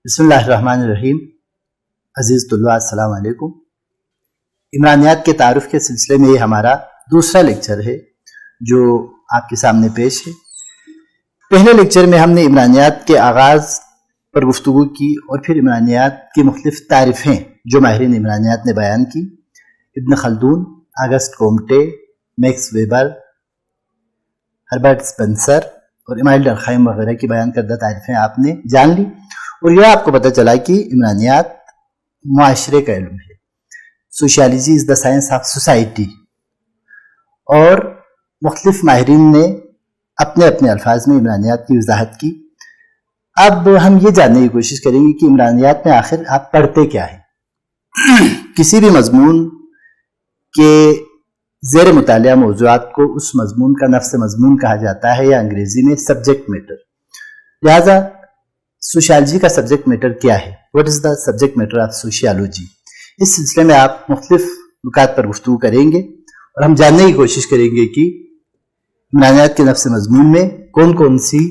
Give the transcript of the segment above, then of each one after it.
بسم اللہ الرحمن الرحیم۔ عزیز طلباء السلام علیکم۔ عمرانیات کے تعارف کے سلسلے میں یہ ہمارا دوسرا لیکچر ہے جو آپ کے سامنے پیش ہے۔ پہلے لیکچر میں ہم نے عمرانیات کے آغاز پر گفتگو کی اور پھر عمرانیات کی مختلف تعریفیں جو ماہرین عمرانیات نے بیان کی، Ibn Khaldun, Auguste Comte, Max Weber, Herbert Spencer اور ایمائل ڈرخائم وغیرہ کی بیان کردہ تعریفیں آپ نے جان لی، اور یہ آپ کو پتہ چلا کہ عمرانیات معاشرے کا علم ہے۔ Sociology is the science of society, اور مختلف ماہرین نے اپنے اپنے الفاظ میں عمرانیات کی وضاحت کی۔ اب ہم یہ جاننے کی کوشش کریں گے کہ عمرانیات میں آخر آپ پڑھتے کیا ہیں۔ کسی بھی مضمون کے زیر مطالعہ موضوعات کو اس مضمون کا نفس مضمون کہا جاتا ہے، یا انگریزی میں سبجیکٹ میٹر۔ لہذا سوشیالوجی کا سبجیکٹ میٹر کیا ہے؟ What is the subject matter of sociology? اس سلسلے میں آپ مختلف نکات پر گفتگو کریں گے اور ہم جاننے کی کوشش کریں گے کہ عمرانیات کے نفس مضمون میں کون کون سی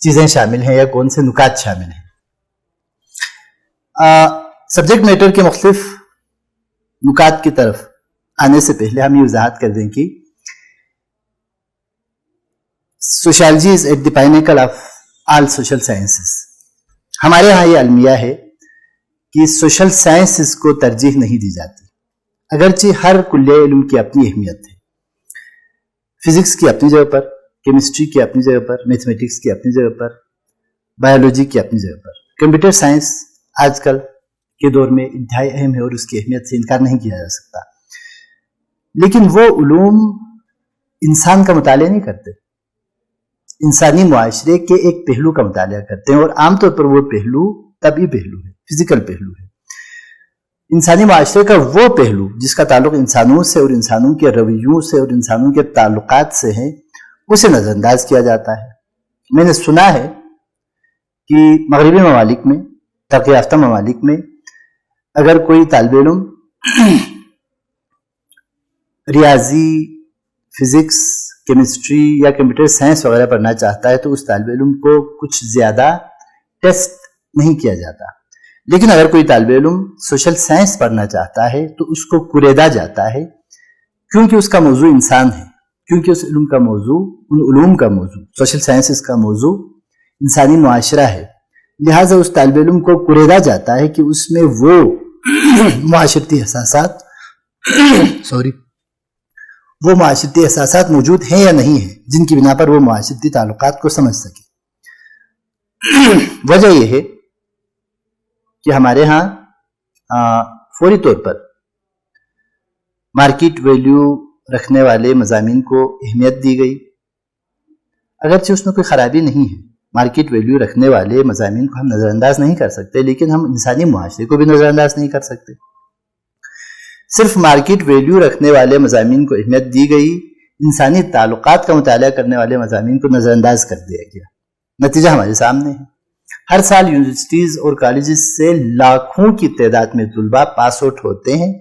چیزیں شامل ہیں یا کون سے نکات شامل ہیں۔ سبجیکٹ میٹر کے مختلف نکات کی طرف آنے سے پہلے ہم یہ وضاحت کر دیں کہ sociology is at the pinnacle of all social sciences. ہمارے ہاں یہ المیہ ہے کہ سوشل سائنسز کو ترجیح نہیں دی جاتی، اگرچہ ہر کلیہ علم کی اپنی اہمیت ہے۔ فزکس کی اپنی جگہ پر، کیمسٹری کی اپنی جگہ پر، میتھمیٹکس کی اپنی جگہ پر، بایولوجی کی اپنی جگہ پر۔ کمپیوٹر سائنس آج کل کے دور میں انتہائی اہم ہے اور اس کی اہمیت سے انکار نہیں کیا جا سکتا، لیکن وہ علوم انسان کا مطالعہ نہیں کرتے، انسانی معاشرے کے ایک پہلو کا مطالعہ کرتے ہیں، اور عام طور پر وہ پہلو طبعی پہلو ہے، فزیکل پہلو ہے۔ انسانی معاشرے کا وہ پہلو جس کا تعلق انسانوں سے اور انسانوں کے رویوں سے اور انسانوں کے تعلقات سے ہے، اسے نظر انداز کیا جاتا ہے۔ میں نے سنا ہے کہ مغربی ممالک میں، ترقی یافتہ ممالک میں، اگر کوئی طالب علم ریاضی، فزکس، کیمسٹری یا کمپیوٹر سائنس وغیرہ پڑھنا چاہتا ہے تو اس طالب علم کو کچھ زیادہ ٹیسٹ نہیں کیا جاتا، لیکن اگر کوئی طالب علم سوشل سائنس پڑھنا چاہتا ہے تو اس کو کوریدا جاتا ہے، کیونکہ اس کا موضوع انسان ہے، کیونکہ اس علم کا موضوع، ان علوم کا موضوع، سوشل سائنسز کا موضوع انسانی معاشرہ ہے۔ لہٰذا اس طالب علم کو کوریدا جاتا ہے کہ اس میں وہ معاشرتی احساسات وہ معاشرتی احساسات موجود ہیں یا نہیں ہیں جن کی بنا پر وہ معاشرتی تعلقات کو سمجھ سکے۔ وجہ یہ ہے کہ ہمارے ہاں فوری طور پر مارکیٹ ویلیو رکھنے والے مضامین کو اہمیت دی گئی، اگرچہ اس میں کوئی خرابی نہیں ہے۔ مارکیٹ ویلیو رکھنے والے مضامین کو ہم نظر انداز نہیں کر سکتے، لیکن ہم انسانی معاشرے کو بھی نظر انداز نہیں کر سکتے۔ صرف مارکیٹ ویلیو رکھنے والے مضامین کو اہمیت دی گئی، انسانی تعلقات کا مطالعہ کرنے والے مضامین کو نظر انداز کر دیا گیا۔ نتیجہ ہمارے سامنے ہے۔ ہر سال یونیورسٹیز اور کالجز سے لاکھوں کی تعداد میں طلباء پاس آؤٹ ہوتے ہیں،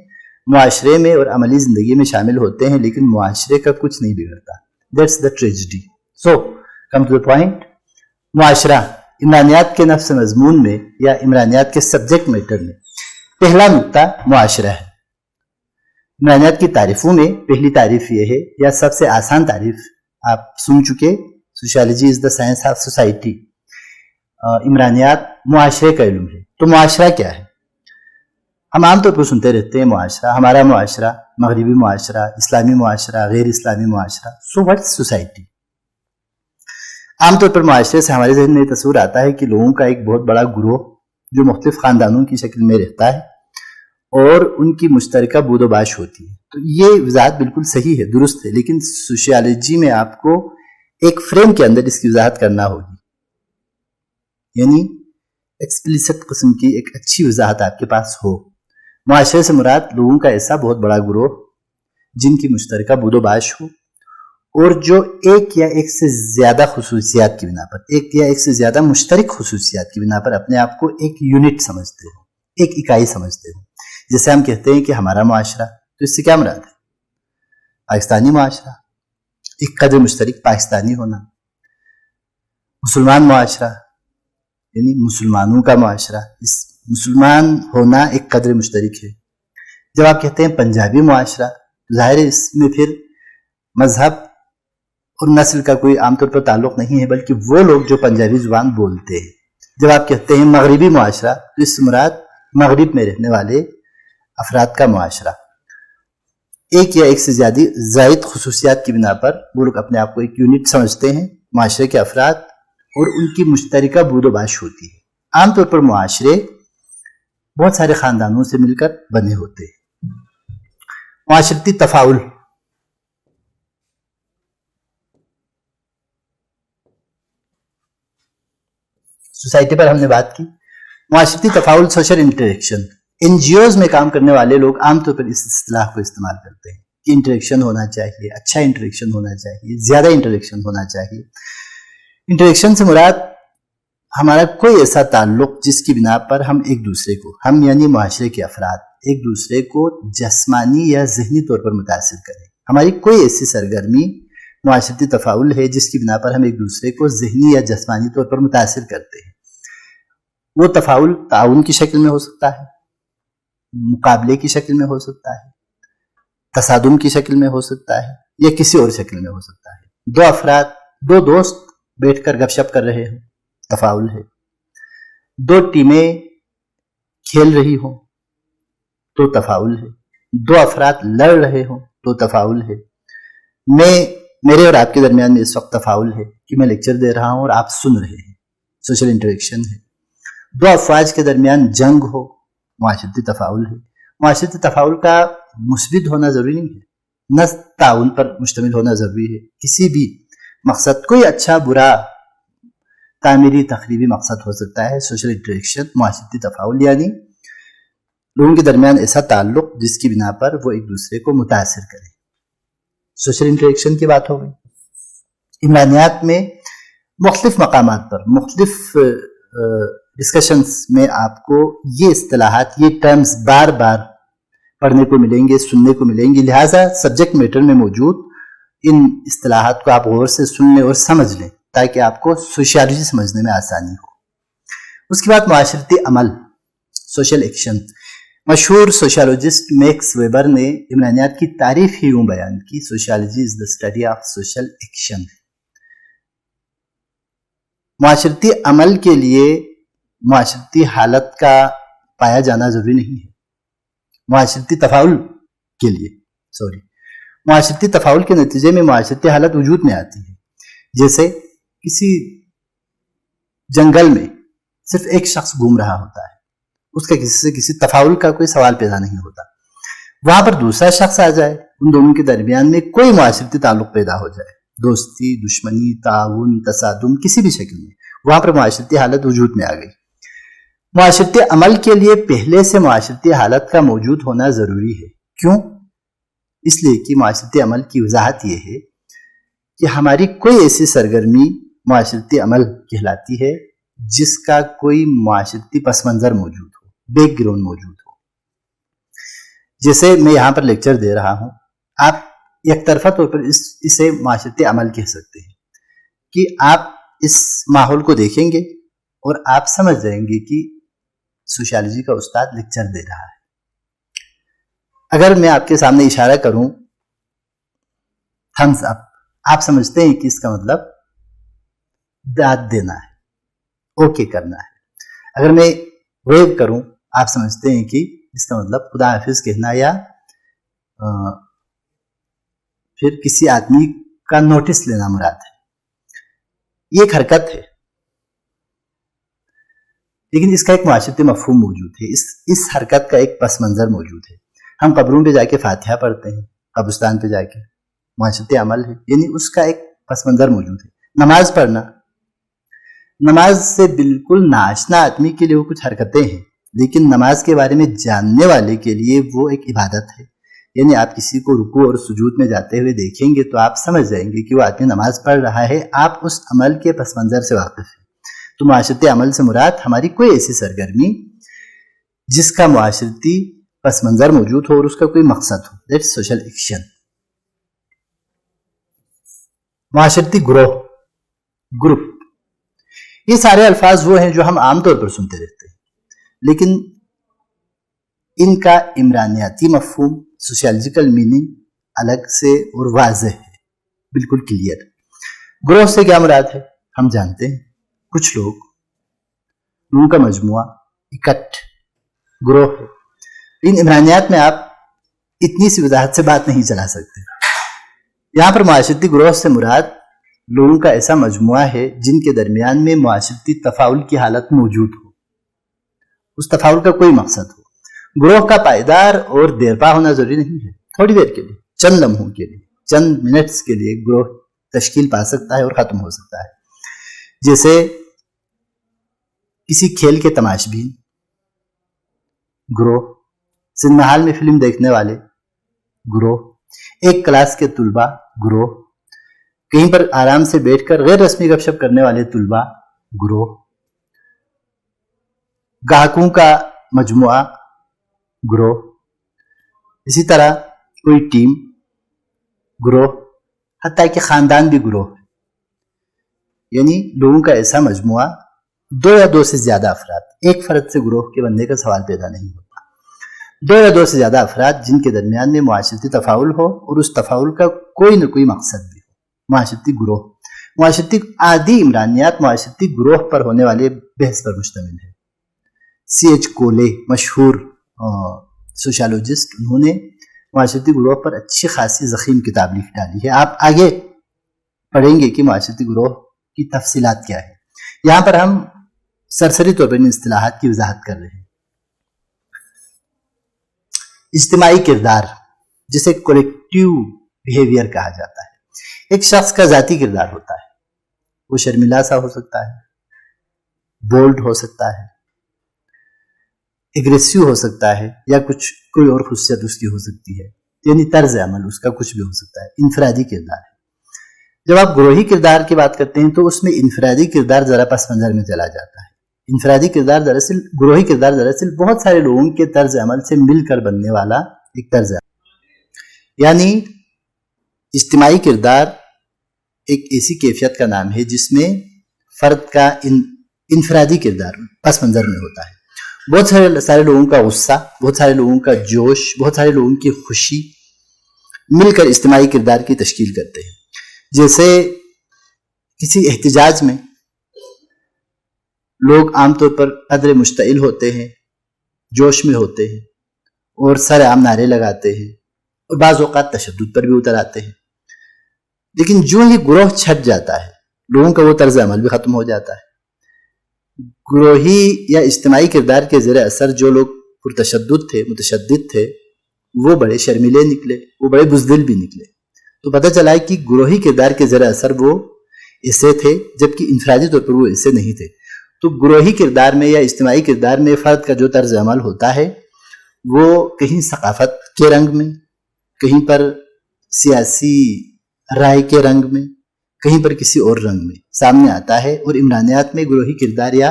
معاشرے میں اور عملی زندگی میں شامل ہوتے ہیں، لیکن معاشرے کا کچھ نہیں بگڑتا۔ That's the tragedy. So, come to the point. معاشرہ عمرانیات کے نفس مضمون میں یا عمرانیات کے سبجیکٹ میٹر میں پہلا نقطہ معاشرہ ہے۔ عمرانیات کی تعریفوں میں پہلی تعریف یہ ہے، یا سب سے آسان تعریف آپ سن چکے، sociology is the science of society. عمرانیات معاشرے کا علم ہے۔ تو معاشرہ کیا ہے؟ ہم عام طور پر سنتے رہتے ہیں معاشرہ، ہمارا معاشرہ، مغربی معاشرہ، اسلامی معاشرہ، غیر اسلامی معاشرہ۔ So what is society? عام طور پر معاشرے سے ہمارے ذہن میں یہ تصور آتا ہے کہ لوگوں کا ایک بہت بڑا گروہ جو مختلف خاندانوں کی شکل میں رہتا ہے اور ان کی مشترکہ بود و باش ہوتی ہے۔ تو یہ وضاحت بالکل صحیح ہے، درست ہے، لیکن سوشیالوجی میں آپ کو ایک فریم کے اندر اس کی وضاحت کرنا ہوگی، یعنی ایکسپلیسٹ قسم کی ایک اچھی وضاحت آپ کے پاس ہو۔ معاشرے سے مراد لوگوں کا ایسا بہت بڑا گروہ جن کی مشترکہ بود و باش ہو، اور جو ایک یا ایک سے زیادہ خصوصیات کی بنا پر، ایک یا ایک سے زیادہ مشترک خصوصیات کی بنا پر اپنے آپ کو ایک یونٹ سمجھتے ہو، ایک اکائی سمجھتے ہو۔ جیسے ہم کہتے ہیں کہ ہمارا معاشرہ، تو اس سے کیا مراد ہے؟ پاکستانی معاشرہ، ایک قدر مشترک پاکستانی ہونا، مسلمان معاشرہ، یعنی مسلمانوں کا معاشرہ. اس مسلمان ہونا ایک قدر مشترک ہے. جب آپ کہتے ہیں پنجابی معاشرہ، ظاہر ہے اس میں پھر مذہب اور نسل کا کوئی عام طور پر تعلق نہیں ہے، بلکہ وہ لوگ جو پنجابی زبان بولتے ہیں. جب آپ کہتے ہیں مغربی معاشرہ تو اس سے مراد مغرب میں رہنے والے افراد کا معاشرہ. ایک یا ایک سے زائد خصوصیات کی بنا پر وہ لوگ اپنے آپ کو ایک یونٹ سمجھتے ہیں، معاشرے کے افراد، اور ان کی مشترکہ بود و باش ہوتی ہے. عام طور پر معاشرے بہت سارے خاندانوں سے مل کر بنے ہوتے ہیں. معاشرتی تفاعل. سوسائٹی پر ہم نے بات کی. معاشرتی تفاعل، social interaction. N G Os میں کام کرنے والے لوگ عام طور پر اس اصطلاح کو استعمال کرتے ہیں کہ انٹریکشن ہونا چاہیے، اچھا انٹریکشن ہونا چاہیے، زیادہ انٹریکشن ہونا چاہیے. انٹریکشن سے مراد ہمارا کوئی ایسا تعلق جس کی بنا پر ہم ایک دوسرے کو، ہم یعنی معاشرے کے افراد، ایک دوسرے کو جسمانی یا ذہنی طور پر متاثر کریں. ہماری کوئی ایسی سرگرمی معاشرتی تفاعل ہے جس کی بنا پر ہم ایک دوسرے کو ذہنی یا جسمانی طور پر متاثر کرتے ہیں. وہ تفاعل تعاون کی شکل میں ہو سکتا ہے، مقابلے کی شکل میں ہو سکتا ہے، تصادم کی شکل میں ہو سکتا ہے، یا کسی اور شکل میں ہو سکتا ہے. دو افراد، دو دوست بیٹھ کر گپ شپ کر رہے ہوں، تفاعل ہے. دو ٹیمیں کھیل رہی ہوں تو تفاعل ہے. دو افراد لڑ رہے ہوں تو تفاعل ہے. میرے اور آپ کے درمیان میں اس وقت تفاعل ہے کہ میں لیکچر دے رہا ہوں اور آپ سن رہے ہیں، سوشل انٹریکشن ہے. دو افواج کے درمیان جنگ ہو، معاشرتی تفاعل ہے. معاشرتی تفاعل کا مثبت ہونا ضروری نہیں ہے، نہ تعاون پر مشتمل ہونا ضروری ہے. کسی بھی مقصد، کوئی اچھا برا تعمیری تخریبی مقصد ہو سکتا ہے. سوشل انٹریکشن، معاشرتی تفاعل یعنی لوگوں کے درمیان ایسا تعلق جس کی بنا پر وہ ایک دوسرے کو متاثر کرے. سوشل انٹریکشن کی بات ہو گئی. عمرانیات میں مختلف مقامات پر، مختلف ڈسکشنز میں آپ کو یہ اصطلاحات، یہ ٹرمز بار بار پڑھنے کو ملیں گے، سننے کو ملیں گے. لہٰذا سبجیکٹ میٹر میں موجود ان اصطلاحات کو آپ غور سے سن لیں اور سمجھ لیں تاکہ آپ کو سوشیالوجی سمجھنے میں آسانی ہو. اس کے بعد معاشرتی عمل، سوشل ایکشن. مشہور سوشیالوجسٹ میکس ویبر نے عمرانیات کی تعریف ہی یوں بیان کی: sociology is the study of social action. معاشرتی عمل کے لیے معاشرتی حالت کا پایا جانا ضروری نہیں ہے. معاشرتی تفاعل کے لیے معاشرتی تفاعل کے نتیجے میں معاشرتی حالت وجود میں آتی ہے. جیسے کسی جنگل میں صرف ایک شخص گھوم رہا ہوتا ہے، اس کا کسی سے کسی تفاعل کا کوئی سوال پیدا نہیں ہوتا. وہاں پر دوسرا شخص آ جائے، ان دونوں کے درمیان میں کوئی معاشرتی تعلق پیدا ہو جائے، دوستی، دشمنی، تعاون، تصادم، کسی بھی شکل میں، وہاں پر معاشرتی حالت وجود میں آ گئی. معاشرتی عمل کے لیے پہلے سے معاشرتی حالت کا موجود ہونا ضروری ہے. کیوں؟ اس لیے کہ معاشرتی عمل کی وضاحت یہ ہے کہ ہماری کوئی ایسی سرگرمی معاشرتی عمل کہلاتی ہے جس کا کوئی معاشرتی پس منظر موجود ہو، بیک گراؤنڈ موجود ہو. جیسے میں یہاں پر لیکچر دے رہا ہوں، آپ یک طرفہ طور پر اسے معاشرتی عمل کہہ سکتے ہیں کہ آپ اس ماحول کو دیکھیں گے اور آپ سمجھ جائیں گے کہ سوشیالوجی کا استاد لیکچر دے رہا ہے. اگر میں آپ کے سامنے اشارہ کروں تھمز اپ، آپ سمجھتے ہیں کہ اس کا مطلب داد دینا ہے، اوکے کرنا ہے. اگر میں ویو کروں، آپ سمجھتے ہیں کہ اس کا مطلب خدا حافظ کہنا یا پھر کسی آدمی کا نوٹس لینا مراد ہے. یہ ایک حرکت ہے، لیکن اس کا ایک معاشرتی مفہوم موجود ہے. اس حرکت کا ایک پس منظر موجود ہے. ہم قبروں پہ جا کے فاتحہ پڑھتے ہیں، قبرستان پہ جا کے، معاشرتی عمل ہے، یعنی اس کا ایک پس منظر موجود ہے. نماز پڑھنا، نماز سے بالکل ناشنا آدمی کے لیے وہ کچھ حرکتیں ہیں، لیکن نماز کے بارے میں جاننے والے کے لیے وہ ایک عبادت ہے. یعنی آپ کسی کو رکوع اور سجود میں جاتے ہوئے دیکھیں گے تو آپ سمجھ جائیں گے کہ وہ آدمی نماز پڑھ رہا ہے، آپ اس عمل کے پس منظر سے واقف ہیں. تو معاشرتی عمل سے مراد ہماری کوئی ایسی سرگرمی جس کا معاشرتی پس منظر موجود ہو اور اس کا کوئی مقصد ہو. That's social action. معاشرتی گروہ، گروپ، یہ سارے الفاظ وہ ہیں جو ہم عام طور پر سنتے رہتے ہیں، لیکن ان کا عمرانیاتی مفہوم، سوشیالوجیکل میننگ الگ سے اور واضح ہے، بالکل کلیئر۔ گروہ سے کیا مراد ہے ہم جانتے ہیں، کچھ لوگوں کا مجموعہ، اکٹھ، گروہ ہے۔ ان عمرانیات میں آپ اتنی سی وضاحت سے بات نہیں چلا سکتے۔ یہاں پر معاشرتی گروہ سے مراد لوگوں کا ایسا مجموعہ ہے جن کے درمیان میں معاشرتی تفاعل کی حالت موجود ہو، اس تفاعل کا کوئی مقصد ہو۔ گروہ کا پائیدار اور دیرپا ہونا ضروری نہیں ہے، تھوڑی دیر کے لیے، چند لمحوں کے لیے، چند منٹس کے لیے گروہ تشکیل پا سکتا ہے اور ختم ہو سکتا ہے، جیسے کسی کھیل کے تماش بین، گروہ، سنیما ہال میں فلم دیکھنے والے، گروہ، ایک کلاس کے طلباء، گروہ، کہیں پر آرام سے بیٹھ کر غیر رسمی گپ شپ کرنے والے طلباء، گروہ، گاہکوں کا مجموعہ، گروہ، اسی طرح کوئی ٹیم، گروہ، حتیٰ کہ خاندان بھی گروہ ہے، یعنی لوگوں کا ایسا مجموعہ، دو یا دو سے زیادہ افراد، ایک فرد سے گروہ کے بننے کا سوال پیدا نہیں ہوتا، دو یا دو سے زیادہ افراد جن کے درمیان میں معاشرتی تفاعل ہو اور اس تفاعل کا کوئی نہ کوئی مقصد بھی ہو، معاشرتی گروہ۔ معاشرتی عادی عمرانیات معاشرتی گروہ پر ہونے والے بحث پر مشتمل ہے۔ سی ایچ کولے، مشہور سوشیالوجسٹ، انہوں نے معاشرتی گروہ پر اچھی خاصی ضخیم کتاب لکھ ڈالی ہے۔ آپ آگے پڑھیں گے کہ معاشرتی گروہ کی تفصیلات کیا ہے، یہاں پر ہم سرسری طور پر ان اصطلاحات کی وضاحت کر رہے ہیں۔ اجتماعی کردار، جسے کولیکٹیو بیہیویئر کہا جاتا ہے، ایک شخص کا ذاتی کردار ہوتا ہے، وہ شرمیلا سا ہو سکتا ہے، بولڈ ہو سکتا ہے، ایگریسیو ہو سکتا ہے، یا کوئی اور خصوصیت اس کی ہو سکتی ہے، یعنی طرز عمل اس کا کچھ بھی ہو سکتا ہے۔ انفرادی کردار ہے۔ جب آپ گروہی کردار کی بات کرتے ہیں تو اس میں انفرادی کردار ذرا پس منظر میں چلا جاتا ہے۔ انفرادی کردار دراصل، گروہی کردار دراصل بہت سارے لوگوں کے طرز عمل سے مل کر بننے والا ایک طرز عمل، یعنی اجتماعی کردار ایک ایسی کیفیت کا نام ہے جس میں فرد کا انفرادی کردار پس منظر میں ہوتا ہے۔ بہت سارے لوگوں کا غصہ، بہت سارے لوگوں کا جوش، بہت سارے لوگوں کی خوشی مل کر اجتماعی کردار کی تشکیل کرتے ہیں۔ جیسے کسی احتجاج میں لوگ عام طور پر قدر مشتعل ہوتے ہیں، جوش میں ہوتے ہیں اور سر عام نعرے لگاتے ہیں اور بعض اوقات تشدد پر بھی اتر آتے ہیں، لیکن جو ہی گروہ چھٹ جاتا ہے لوگوں کا وہ طرز عمل بھی ختم ہو جاتا ہے۔ گروہی یا اجتماعی کردار کے زیر اثر جو لوگ پرتشدد تھے، متشدد تھے، وہ بڑے شرمیلے نکلے، وہ بڑے بزدل بھی نکلے۔ تو پتہ چلا ہے کہ گروہی کردار کے زیر اثر وہ ایسے تھے، جبکہ انفرادی طور پر وہ ایسے نہیں تھے۔ تو گروہی کردار میں یا اجتماعی کردار میں فرد کا جو طرز عمل ہوتا ہے وہ کہیں ثقافت کے رنگ میں، کہیں پر سیاسی رائے کے رنگ میں، کہیں پر کسی اور رنگ میں سامنے آتا ہے، اور عمرانیات میں گروہی کردار یا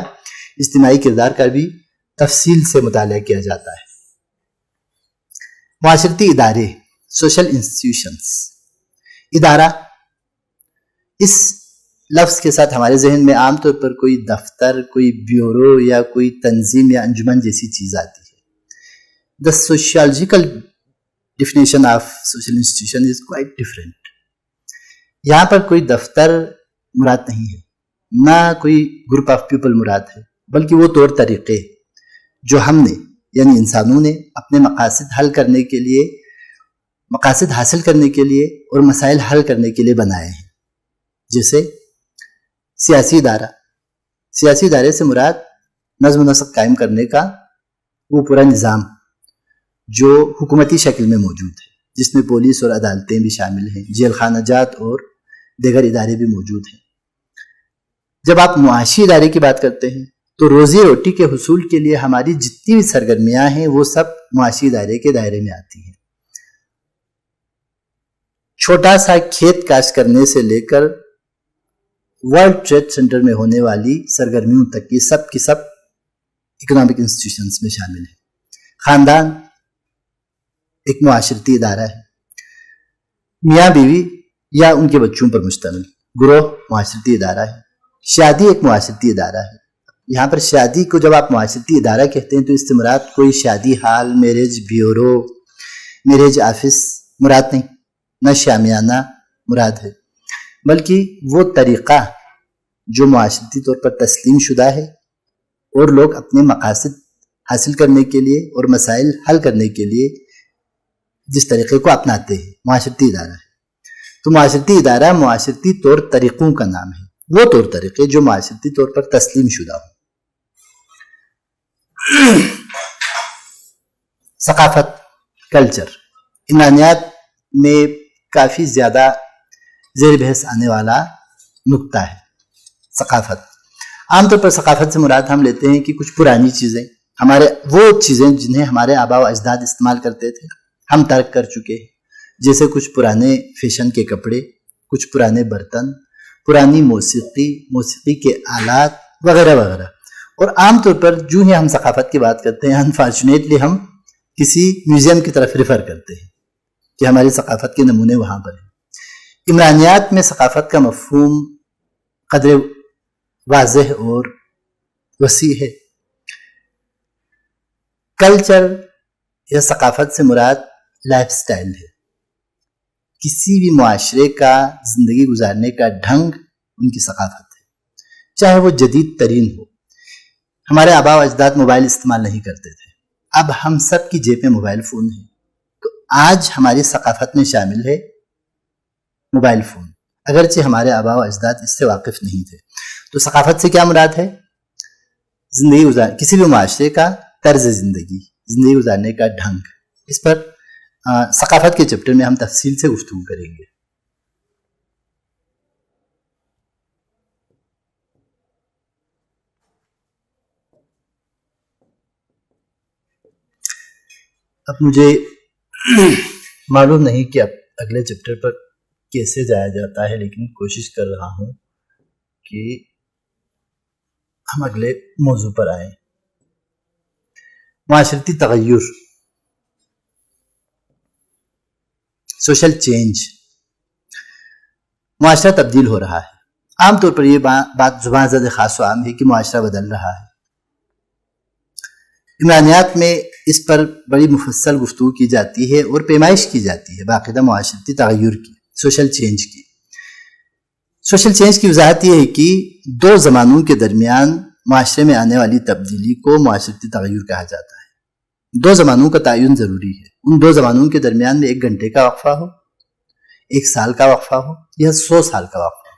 اجتماعی کردار کا بھی تفصیل سے مطالعہ کیا جاتا ہے۔ معاشرتی ادارے، سوشل انسٹیٹیوشنز۔ ادارہ، اس لفظ کے ساتھ ہمارے ذہن میں عام طور پر کوئی دفتر، کوئی بیورو یا کوئی تنظیم یا انجمن جیسی چیز آتی ہے۔ The sociological definition of social institution is quite different۔ یہاں پر کوئی دفتر مراد نہیں ہے، نہ کوئی گروپ آف پیپل مراد ہے، بلکہ وہ طور طریقے جو ہم نے، یعنی انسانوں نے اپنے مقاصد حاصل کرنے کے لیے اور مسائل حل کرنے کے لیے بنائے ہیں۔ جیسے سیاسی ادارہ، سیاسی ادارے سے مراد نظم و نسق قائم کرنے کا وہ پورا نظام جو حکومتی شکل میں موجود ہے، جس میں پولیس اور عدالتیں بھی شامل ہیں، جیل خانہ جات اور دیگر ادارے بھی موجود ہیں۔ جب آپ معاشی ادارے کی بات کرتے ہیں تو روزی روٹی کے حصول کے لیے ہماری جتنی بھی سرگرمیاں ہیں وہ سب معاشی ادارے کے دائرے میں آتی ہیں۔ چھوٹا سا کھیت کاشت کرنے سے لے کر ورلڈ ٹریڈ سینٹر میں ہونے والی سرگرمیوں تک کی سب اکنامک انسٹیٹیوشنز میں شامل ہیں۔ خاندان ایک معاشرتی ادارہ ہے، میاں بیوی یا ان کے بچوں پر مشتمل۔ گروہ معاشرتی ادارہ ہے، شادی ایک معاشرتی ادارہ ہے. یہاں پر شادی کو جب آپ معاشرتی ادارہ کہتے ہیں تو اس سے مراد کوئی شادی ہال، میرج بیورو، میرج آفس مراد نہیں، نہ شامیانہ مراد ہے، بلکہ وہ طریقہ جو معاشرتی طور پر تسلیم شدہ ہے اور لوگ اپنے مقاصد حاصل کرنے کے لیے اور مسائل حل کرنے کے لیے جس طریقے کو اپناتے ہیں، معاشرتی ادارہ ہے. تو معاشرتی ادارہ معاشرتی طور طریقوں کا نام ہے، وہ طور طریقے جو معاشرتی طور پر تسلیم شدہ ہوں. ثقافت، کلچر، عمرانیات میں کافی زیادہ زیر بحث آنے والا نکتہ ہے. ثقافت، عام طور پر ثقافت سے مراد ہم لیتے ہیں کہ کچھ پرانی چیزیں، ہمارے وہ چیزیں جنہیں ہمارے آباء و اجداد استعمال کرتے تھے ہم ترک کر چکے ہیں، جیسے کچھ پرانے فیشن کے کپڑے، کچھ پرانے برتن، پرانی موسیقی کے آلات وغیرہ وغیرہ. اور عام طور پر جو ہی ہم ثقافت کی بات کرتے ہیں انفارچونیٹلی ہم کسی میوزیم کی طرف ریفر کرتے ہیں کہ ہماری ثقافت کے نمونے وہاں پر ہیں. عمرانیات میں ثقافت کا مفہوم قدر واضح اور وسیع ہے. کلچر یا ثقافت سے مراد لائف سٹائل ہے. کسی بھی معاشرے کا زندگی گزارنے کا ڈھنگ ان کی ثقافت ہے، چاہے وہ جدید ترین ہو. ہمارے آباء و اجداد موبائل استعمال نہیں کرتے تھے، اب ہم سب کی جیب میں موبائل فون ہے. تو آج ہماری ثقافت میں شامل ہے موبائل فون، اگرچہ ہمارے آباء و اجداد اس سے واقف نہیں تھے. تو ثقافت سے کیا مراد ہے؟ کسی بھی معاشرے کا طرز زندگی گزارنے کا ڈھنگ. اس پر ثقافت کے چیپٹر میں ہم تفصیل سے گفتگو کریں گے. اب مجھے معلوم نہیں کہ اب اگلے چیپٹر پر کیسے جایا جاتا ہے، لیکن کوشش کر رہا ہوں کہ ہم اگلے موضوع پر آئیں. معاشرتی تغیر، سوشل چینج. معاشرہ تبدیل ہو رہا ہے. عام طور پر یہ بات زبان زد خاص و عام ہے کہ معاشرہ بدل رہا ہے. عمرانیات میں اس پر بڑی مفصل گفتگو کی جاتی ہے اور پیمائش کی جاتی ہے باقاعدہ معاشرتی تغیر کی، سوشل چینج کی. سوشل چینج کی وضاحت یہ ہے کہ دو زمانوں کے درمیان معاشرے میں آنے والی تبدیلی کو معاشرتی تغیر کہا جاتا ہے. دو زمانوں کا تعین ضروری ہے. ان دو زمانوں کے درمیان میں 1 گھنٹے کا وقفہ ہو، 1 سال کا وقفہ ہو یا 100 سال کا وقفہ ہو.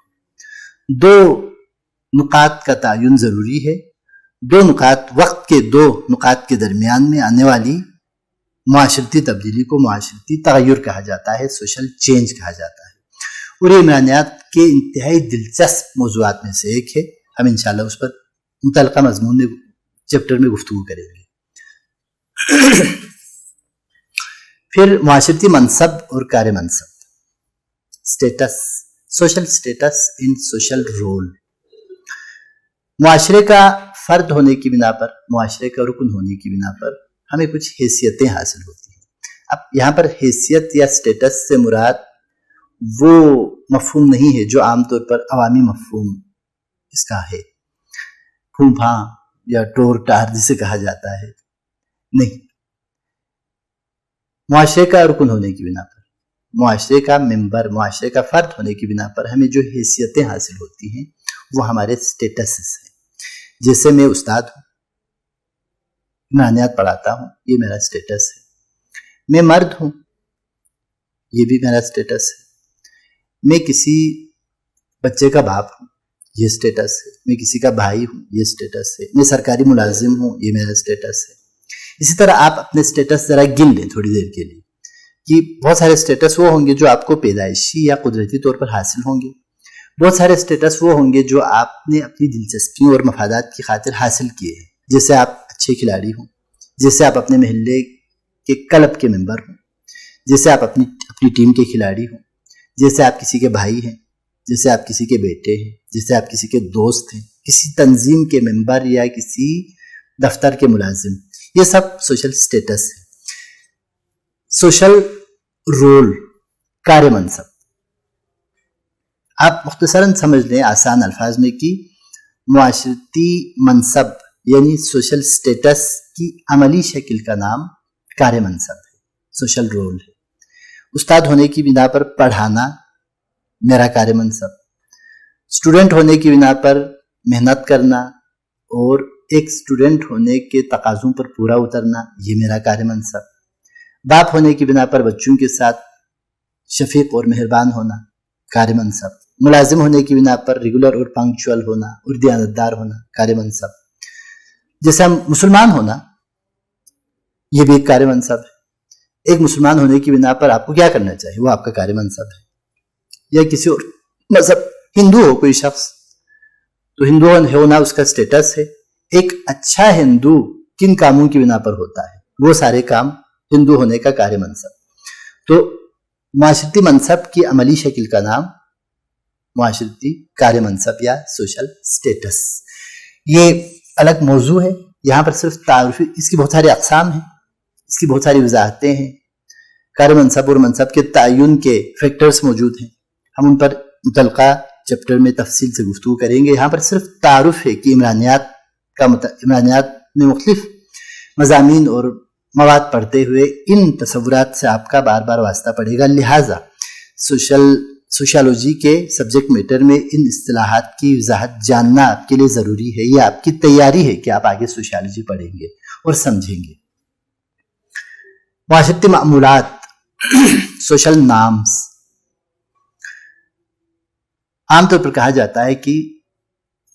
2 نقاط کا تعین ضروری ہے. وقت کے 2 نقاط کے درمیان میں آنے والی معاشرتی تبدیلی کو معاشرتی تغیر کہا جاتا ہے، سوشل چینج کہا جاتا ہے. اور یہ عمرانیات کے انتہائی دلچسپ موضوعات میں سے ایک ہے. ہم انشاءاللہ اس پر متعلقہ مضمون میں چیپٹر میں گفتگو کریں گے. پھر معاشرتی منصب اور کار منصب، سٹیٹس، سوشل سٹیٹس ان سوشل رول. معاشرے کا فرد ہونے کی بنا پر، معاشرے کا رکن ہونے کی بنا پر ہمیں کچھ حیثیتیں حاصل ہوتی ہیں. اب یہاں پر حیثیت یا سٹیٹس سے مراد وہ مفہوم نہیں ہے جو عام طور پر عوامی مفہوم اس کا ہے، پھوں پھاں یا ٹور ٹار جسے کہا جاتا ہے. نہیں، معاشرے کا رکن ہونے کی بنا پر، معاشرے کا ممبر، معاشرے کا فرد ہونے کی بنا پر ہمیں جو حیثیتیں حاصل ہوتی ہیں وہ ہمارے سٹیٹسز ہیں. جیسے میں استاد ہوں، عمرانیات پڑھاتا ہوں، یہ میرا سٹیٹس ہے. میں مرد ہوں، یہ بھی میرا سٹیٹس ہے. میں کسی بچے کا باپ ہوں، یہ سٹیٹس ہے. میں کسی کا بھائی ہوں، یہ سٹیٹس ہے. میں سرکاری ملازم ہوں، یہ میرا سٹیٹس ہے. اسی طرح آپ اپنے سٹیٹس ذرا گن لیں تھوڑی دیر کے لیے کہ بہت سارے سٹیٹس وہ ہوں گے جو آپ کو پیدائشی یا قدرتی طور پر حاصل ہوں گے. بہت سارے سٹیٹس وہ ہوں گے جو آپ نے اپنی دلچسپیوں اور مفادات کی خاطر حاصل کیے ہیں. جیسے آپ اچھے کھلاڑی ہوں، جیسے آپ اپنے محلے کے کلب کے ممبر ہوں، جیسے آپ اپنی ٹیم کے کھلاڑی ہوں، جیسے آپ کسی کے بھائی ہیں، جیسے آپ کسی کے بیٹے ہیں، جیسے آپ کسی کے دوست ہیں، کسی تنظیم کے ممبر یا کسی دفتر کے ملازم. یہ سب سوشل سٹیٹس ہے. سوشل رول، کار منصب. آپ مختصراً سمجھ لیں آسان الفاظ میں کہ معاشرتی منصب یعنی سوشل سٹیٹس کی عملی شکل کا نام کار منصب ہے، سوشل رول ہے۔ استاد ہونے کی بنا پر پڑھانا میرا کار منصب، اسٹوڈنٹ ہونے کی بنا پر محنت کرنا اور ایک اسٹوڈنٹ ہونے کے تقاضوں پر پورا اترنا یہ میرا کار منصب، باپ ہونے کی بنا پر بچوں کے ساتھ شفیق اور مہربان ہونا کار منصب، ملازم ہونے کی بنا پر ریگولر اور پنکچوئل ہونا اور دیانتدار ہونا کار منصب، جیسے ہم مسلمان ہونا یہ بھی ایک کار منصب ہے۔ ایک مسلمان ہونے کی بنا پر آپ کو کیا کرنا چاہیے وہ آپ کا کار منصب ہے۔ یا کسی اور مذہب، ہندو ہو کوئی شخص تو ہندو ہونا اس کا سٹیٹس ہے۔ ایک اچھا ہندو کن کاموں کی بنا پر ہوتا ہے؟ وہ سارے کام ہندو ہونے کا کار منصب۔ تو معاشرتی منصب کی عملی شکل کا نام معاشرتی کار منصب یا سوشل سٹیٹس۔ یہ الگ موضوع ہے، یہاں پر صرف تعارف، اس کی بہت ساری اقسام ہیں، اس کی بہت ساری وضاحتیں ہیں، کار منصب اور منصب کے تعین کے فیکٹرز موجود ہیں، ہم ان پر متعلقہ چیپٹر میں تفصیل سے گفتگو کریں گے۔ یہاں پر صرف تعارف ہے کہ عمرانیات میں مختلف مضامین اور مواد پڑھتے ہوئے ان تصورات سے آپ کا بار بار واسطہ پڑے گا، لہٰذا سوشیالوجی کے سبجیکٹ میٹر میں ان اصطلاحات کی وضاحت جاننا آپ کے لیے ضروری ہے۔ یہ آپ کی تیاری ہے کہ آپ آگے سوشیالوجی پڑھیں گے اور سمجھیں گے۔ معاشرتی معمولات، سوشل نارمز، عام طور پر کہا جاتا ہے کہ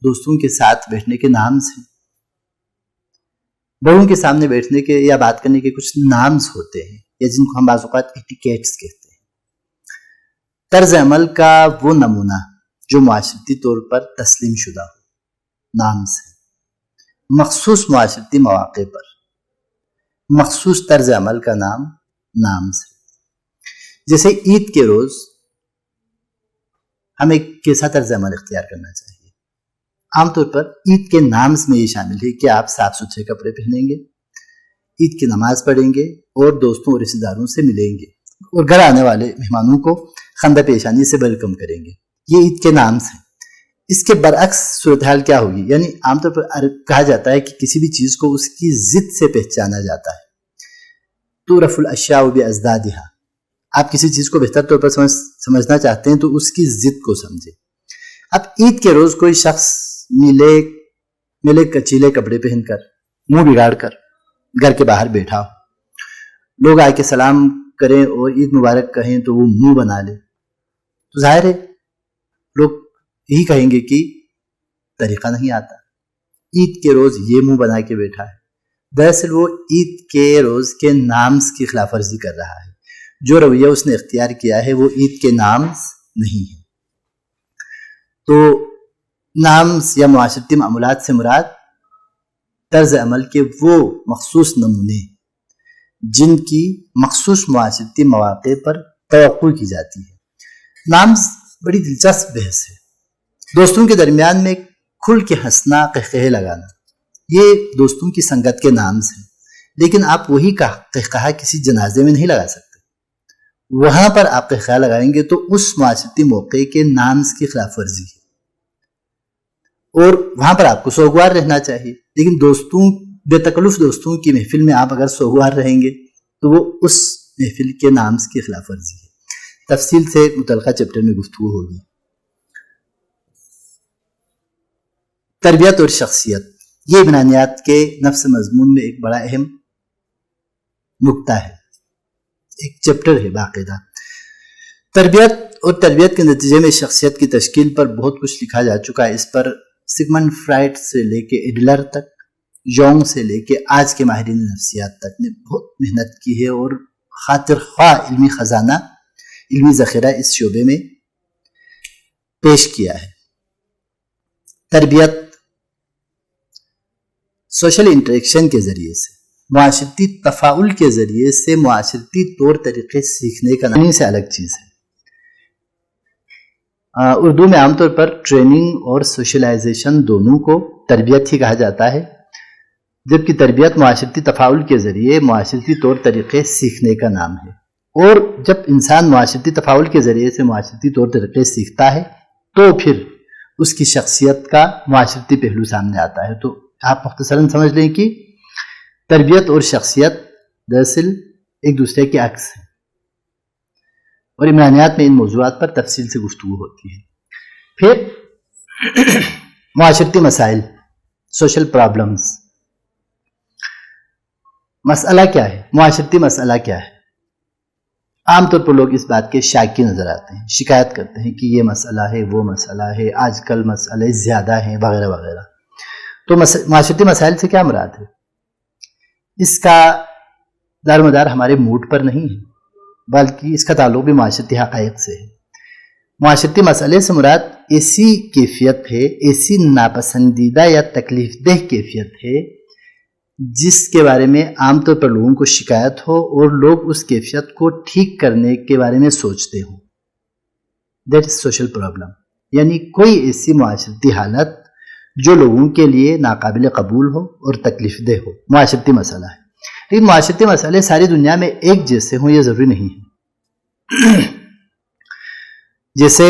دوستوں کے ساتھ بیٹھنے کے نارمز ہیں، بڑوں کے سامنے بیٹھنے کے یا بات کرنے کے کچھ نارمز ہوتے ہیں، یا جن کو ہم بعض اوقات ایٹیکیٹس کہتے ہیں۔ طرز عمل کا وہ نمونہ جو معاشرتی طور پر تسلیم شدہ ہو، نارمز ہے۔ مخصوص معاشرتی مواقع پر مخصوص طرز عمل کا نام نارمز ہے۔ جیسے عید کے روز ہمیں کیسا طرز عمل اختیار کرنا چاہیے؟ عام طور پر عید کے نارمز میں یہ شامل ہے کہ آپ صاف ستھرے کپڑے پہنیں گے، عید کی نماز پڑھیں گے اور دوستوں اور رشتہ داروں سے ملیں گے اور گھر آنے والے مہمانوں کو خندہ پیشانی سے ویلکم کریں گے۔ یہ عید کے نارمز ہیں۔ اس کے برعکس صورتحال کیا ہوگی؟ یعنی عام طور پر کہا جاتا ہے کہ کسی بھی چیز کو اس کی ضد سے پہچانا جاتا ہے۔ تعرف الاشیاء بازدادها، آپ کسی چیز کو بہتر طور پر سمجھنا چاہتے ہیں تو اس کی ضد کو سمجھیں۔ اب عید کے روز کوئی شخص ملے کچیلے کپڑے پہن کر، منہ بگاڑ کر گھر کے باہر بیٹھا ہو، لوگ آ کے سلام کریں اور عید مبارک کہیں تو وہ منہ بنا لے، تو ظاہر ہے لوگ یہی کہیں گے کہ طریقہ نہیں آتا، عید کے روز یہ منہ بنا کے بیٹھا ہے۔ دراصل وہ عید کے روز کے نارمز کی خلاف ورزی کر رہا ہے، جو رویہ اس نے اختیار کیا ہے وہ عید کے نارمز نہیں ہے۔ تو نارمز یا معاشرتی معمولات سے مراد طرز عمل کے وہ مخصوص نمونے جن کی مخصوص معاشرتی مواقع پر توقع کی جاتی ہے۔ نارمز بڑی دلچسپ بحث ہے۔ دوستوں کے درمیان میں کھل کے ہنسنا، قہقہے لگانا، یہ دوستوں کی سنگت کے نارمز ہیں، لیکن آپ وہی قہقہہ کسی جنازے میں نہیں لگا سکتے۔ وہاں پر آپ قہقہہ لگائیں گے تو اس معاشرتی موقع کے نارمز کی خلاف ورزی ہے، اور وہاں پر آپ کو سوگوار رہنا چاہیے، لیکن بے تکلف دوستوں کی محفل میں آپ اگر سوگوار رہیں گے تو وہ اس محفل کے نارمز کی خلاف ورزی ہے۔ تفصیل سے متعلقہ چیپٹر میں گفتگو ہوگی۔ تربیت اور شخصیت، یہ عمرانیات کے نفس مضمون میں ایک بڑا اہم نکتہ ہے، ایک چیپٹر ہے باقاعدہ۔ تربیت کے نتیجے میں شخصیت کی تشکیل پر بہت کچھ لکھا جا چکا ہے۔ اس پر سگمنڈ فرائڈ سے لے کے ایڈلر تک، یونگ سے لے کے آج کے ماہرین نفسیات تک نے بہت محنت کی ہے اور خاطر خواہ علمی خزانہ، علمی ذخیرہ اس شعبے میں پیش کیا ہے۔ تربیت سوشل انٹریکشن کے ذریعے سے، معاشرتی تفاعل کے ذریعے سے معاشرتی طور طریقے سیکھنے کا نام سے الگ چیز ہے۔ اردو میں عام طور پر ٹریننگ اور سوشلائزیشن دونوں کو تربیت ہی کہا جاتا ہے، جبکہ تربیت معاشرتی تفاعل کے ذریعے معاشرتی طور طریقے سیکھنے کا نام ہے۔ اور جب انسان معاشرتی تفاعل کے ذریعے سے معاشرتی طور طریقے سیکھتا ہے تو پھر اس کی شخصیت کا معاشرتی پہلو سامنے آتا ہے۔ تو آپ مختصراً سمجھ لیں کہ تربیت اور شخصیت دراصل ایک دوسرے کے عکس ہیں، اور عمرانیات میں ان موضوعات پر تفصیل سے گفتگو ہوتی ہے۔ پھر معاشرتی مسائل، سوشل پرابلمز۔ مسئلہ کیا ہے؟ معاشرتی مسئلہ کیا ہے؟ عام طور پر لوگ اس بات کے شاکی نظر آتے ہیں، شکایت کرتے ہیں کہ یہ مسئلہ ہے، وہ مسئلہ ہے، آج کل مسئلے زیادہ ہیں، وغیرہ وغیرہ۔ تو معاشرتی مسائل سے کیا مراد ہے؟ اس کا دار مدار ہمارے موڈ پر نہیں ہے، بلکہ اس کا تعلق بھی معاشرتی حقائق سے ہے۔ معاشرتی مسئلے سے مراد ایسی کیفیت ہے، ایسی ناپسندیدہ یا تکلیف دہ کیفیت ہے جس کے بارے میں عام طور پر لوگوں کو شکایت ہو اور لوگ اس کیفیت کو ٹھیک کرنے کے بارے میں سوچتے ہوں۔ دیٹ از سوشل پرابلم، یعنی کوئی ایسی معاشرتی حالت جو لوگوں کے لیے ناقابل قبول ہو اور تکلیف دہ ہو، معاشرتی مسئلہ ہے۔ لیکن معاشرتی مسئلے ساری دنیا میں ایک جیسے ہوں یہ ضروری نہیں ہے۔ جیسے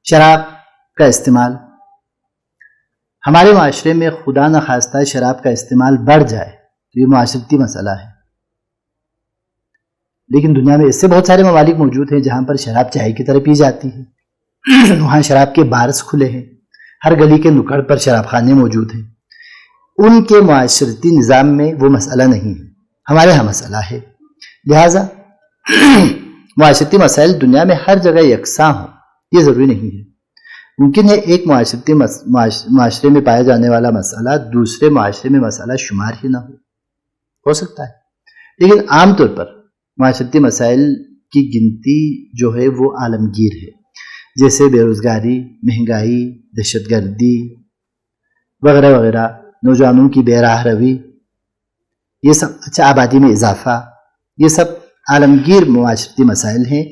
شراب کا استعمال، ہمارے معاشرے میں خدا نخواستہ شراب کا استعمال بڑھ جائے تو یہ معاشرتی مسئلہ ہے، لیکن دنیا میں ایسے بہت سارے ممالک موجود ہیں جہاں پر شراب چائے کی طرح پی جاتی ہے، وہاں شراب کے بارز کھلے ہیں، ہر گلی کے نکڑ پر شراب خانے موجود ہیں۔ ان کے معاشرتی نظام میں وہ مسئلہ نہیں ہے، ہمارے ہاں مسئلہ ہے۔ لہٰذا معاشرتی مسائل دنیا میں ہر جگہ یکساں ہوں یہ ضروری نہیں ہے۔ ممکن ہے ایک معاشرے میں پایا جانے والا مسئلہ دوسرے معاشرے میں مسئلہ شمار ہی نہ ہو سکتا ہے، لیکن عام طور پر معاشرتی مسائل کی گنتی جو ہے وہ عالمگیر ہے، جیسے بے روزگاری، مہنگائی، دہشت گردی وغیرہ وغیرہ، نوجوانوں کی بے راہ روی، یہ سب، اچھا آبادی میں اضافہ، یہ سب عالمگیر معاشرتی مسائل ہیں۔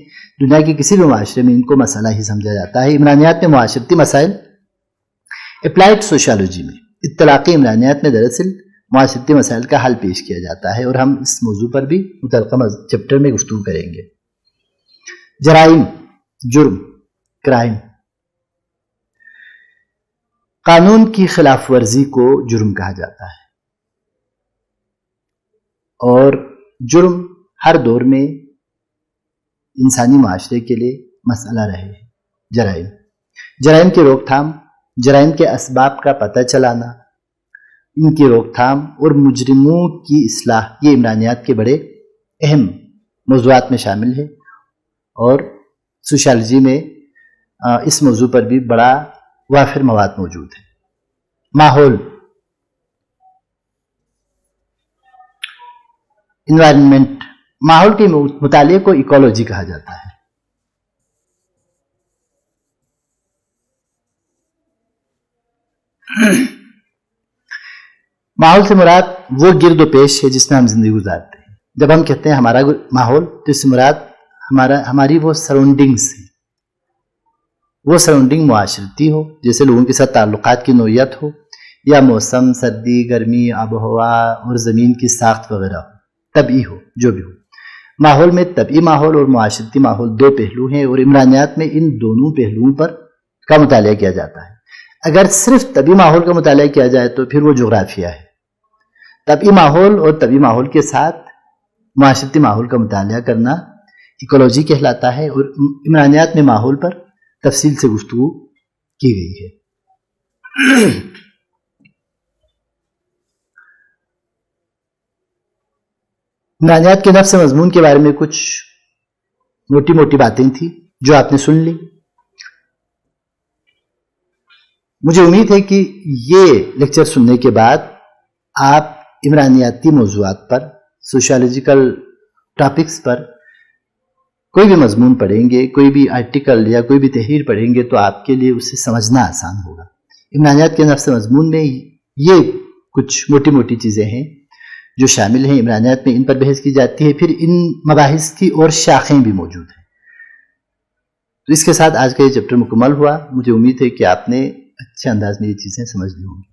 دنیا کے کسی بھی معاشرے میں ان کو مسئلہ ہی سمجھا جاتا ہے۔ عمرانیات میں معاشرتی مسائل اپلائیڈ سوشالوجی میں، اطلاقی عمرانیات میں دراصل معاشرتی مسائل کا حل پیش کیا جاتا ہے، اور ہم اس موضوع پر بھی متعلقہ چیپٹر میں گفتگو کریں گے۔ جرائم، جرم، کرائم۔ قانون کی خلاف ورزی کو جرم کہا جاتا ہے، اور جرم ہر دور میں انسانی معاشرے کے لیے مسئلہ رہے ہیں۔ جرائم، جرائم کی روک تھام، جرائم کے اسباب کا پتہ چلانا، ان کی روک تھام اور مجرموں کی اصلاح، یہ عمرانیات کے بڑے اہم موضوعات میں شامل ہے، اور سوشالوجی میں اس موضوع پر بھی بڑا وافر مواد موجود ہے۔ ماحول، انوائرمنٹ، ماحول کے مطالعے کو ایکولوجی کہا جاتا ہے۔ ماحول سے مراد وہ گرد و پیش ہے جس میں ہم زندگی گزارتے ہیں۔ جب ہم کہتے ہیں ہمارا ماحول تو اس سے مراد ہماری وہ سراؤنڈنگز ہیں، وہ سراؤنڈنگ معاشرتی ہو، جیسے لوگوں کے ساتھ تعلقات کی نوعیت ہو، یا موسم، سردی، گرمی، آب و ہوا اور زمین کی ساخت وغیرہ ہو، طبعی ہو، جو بھی ہو۔ ماحول میں طبعی ماحول اور معاشرتی ماحول دو پہلو ہیں، اور عمرانیات میں ان دونوں پہلوؤں کا مطالعہ کیا جاتا ہے۔ اگر صرف طبعی ماحول کا مطالعہ کیا جائے تو پھر وہ جغرافیہ ہے۔ طبعی ماحول اور طبعی ماحول کے ساتھ معاشرتی ماحول کا مطالعہ کرنا ایکولوجی کہلاتا ہے، اور عمرانیات میں ماحول پر تفصیل سے گفتگو کی گئی ہے۔ عمرانیات کے نفس مضمون کے بارے میں کچھ موٹی موٹی باتیں تھیں جو آپ نے سن لی۔ مجھے امید ہے کہ یہ لیکچر سننے کے بعد آپ عمرانیاتی موضوعات پر، سوشالوجیکل ٹاپکس پر کوئی بھی مضمون پڑھیں گے، کوئی بھی آرٹیکل یا کوئی بھی تحریر پڑھیں گے تو آپ کے لیے اسے سمجھنا آسان ہوگا۔ عمرانیات کے نفس مضمون میں یہ کچھ موٹی موٹی چیزیں ہیں جو شامل ہیں۔ عمرانیات میں ان پر بحث کی جاتی ہے، پھر ان مباحث کی اور شاخیں بھی موجود ہیں۔ تو اس کے ساتھ آج کا یہ چیپٹر مکمل ہوا۔ مجھے امید ہے کہ آپ نے اچھے انداز میں یہ چیزیں سمجھ لی ہوں گی۔